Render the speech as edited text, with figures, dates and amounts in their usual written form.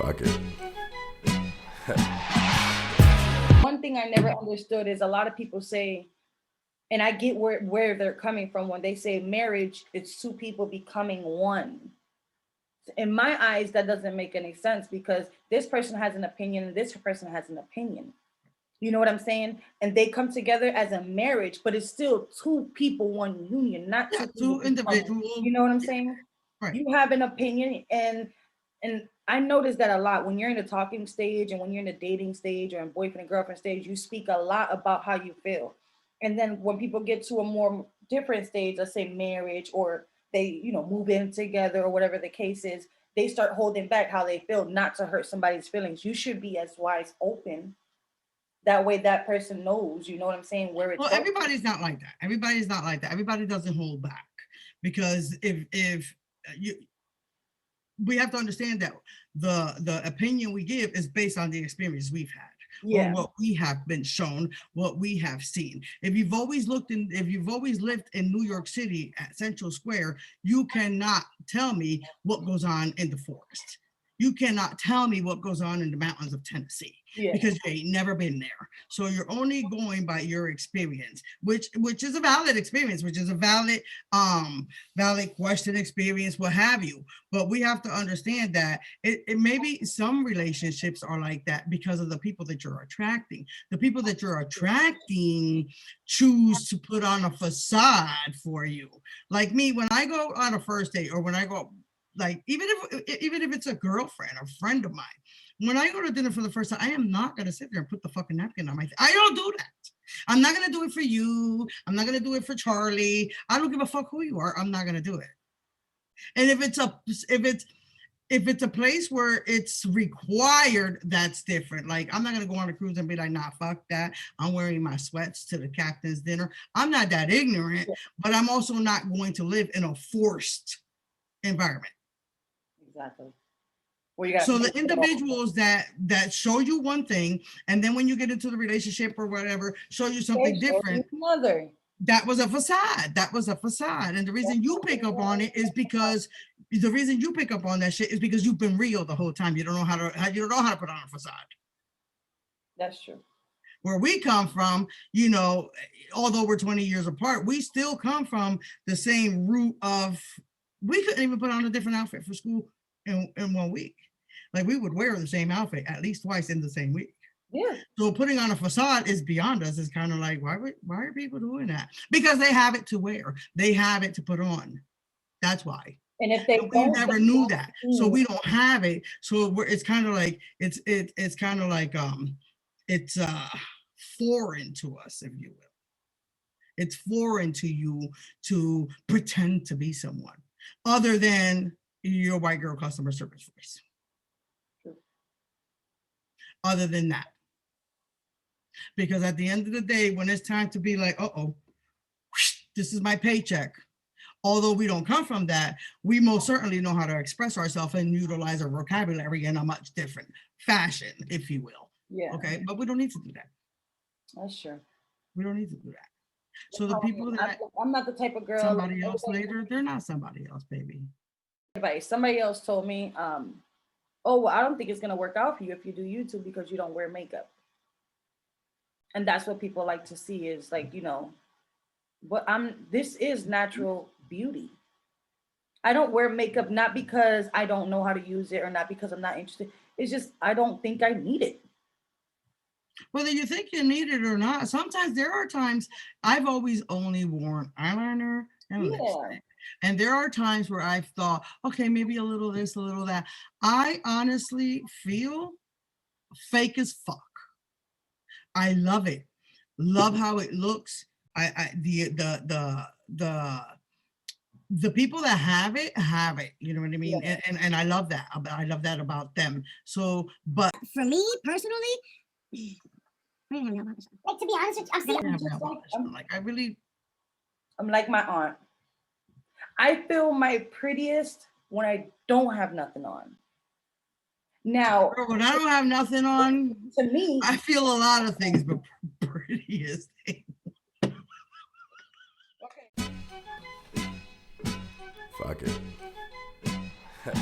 Fuck it. One thing I never understood is a lot of people say, and I get where they're coming from when they say marriage, it's two people becoming one. In my eyes, that doesn't make any sense because this person has an opinion and this person has an opinion. You know what I'm saying? And they come together as a marriage, but it's still two people, one union, not two people two becoming. individuals. You know what I'm saying? Right. You have an opinion, and I notice that a lot when you're in the talking stage and when you're in the dating stage or in boyfriend and girlfriend stage, you speak a lot about how you feel. And then when people get to a more different stage, let's say marriage, or they, move in together or whatever the case is, they start holding back how they feel, not to hurt somebody's feelings. You should be as wise open. That way that person knows, you know what I'm saying, where it's Well, going. everybody's not like that. Everybody's not like that. Everybody doesn't hold back because if you we have to understand that the opinion we give is based on the experience we've had or what we have been shown, what we have seen. If you've always lived in New York City at Central Square, you cannot tell me what goes on in the forest. You cannot tell me what goes on in the mountains of Tennessee because you ain't never been there. So you're only going by your experience, which is a valid experience, which is a valid question experience, what have you. But we have to understand that it maybe some relationships are like that because of the people that you're attracting. The people that you're attracting choose to put on a facade for you. Like me, when I go on a first date or when I go, like even if it's a girlfriend or friend of mine, when I go to dinner for the first time, I am not gonna sit there and put the fucking napkin on my face. I don't do that. I'm not gonna do it for you. I'm not gonna do it for Charlie. I don't give a fuck who you are. I'm not gonna do it. And if it's a place where it's required, that's different. Like I'm not gonna go on a cruise and be like, nah, fuck that. I'm wearing my sweats to the captain's dinner. I'm not that ignorant, but I'm also not going to live in a forced environment. Exactly. So the individuals that show you one thing, and then when you get into the relationship or whatever, show you something different. That was a facade. That was a facade. And the reason you pick up on it is because the reason you pick up on that shit is because you've been real the whole time. You don't know how to put on a facade. That's true. Where we come from, although we're 20 years apart, we still come from the same root of, we couldn't even put on a different outfit for school in 1 week. Like we would wear the same outfit at least twice in the same week. Yeah. So putting on a facade is beyond us. It's kind of like, why are people doing that? Because they have it to wear. They have it to put on. That's why. And if they we never knew that, so we don't have it. So it's kind of like it's kind of like it's foreign to us, if you will. It's foreign to you to pretend to be someone other than your white girl customer service voice. Other than that, because at the end of the day, when it's time to be like, this is my paycheck. Although we don't come from that, we most certainly know how to express ourselves and utilize our vocabulary in a much different fashion, if you will. Yeah. Okay, but we don't need to do that. That's true. We don't need to do that. So the people that I'm not the type of girl. Somebody else later, they're not somebody else, baby. Somebody else told me, oh, well, I don't think it's gonna work out for you if you do YouTube because you don't wear makeup. And that's what people like to see is like, but this is natural beauty. I don't wear makeup not because I don't know how to use it or not because I'm not interested. It's just I don't think I need it. Whether you think you need it or not, sometimes there are times I've always only worn eyeliner and lipstick. And there are times where I've thought, okay, maybe a little this, a little that. I honestly feel fake as fuck. I love it. Love how it looks. The people that have it. You know what I mean? Yeah. And I love that. I love that about them. So, but for me personally, like to be honest with you, I'm like my aunt. I feel my prettiest when I don't have nothing on. Now, when I don't have nothing on, to me, I feel a lot of things, but prettiest thing. Fuck it.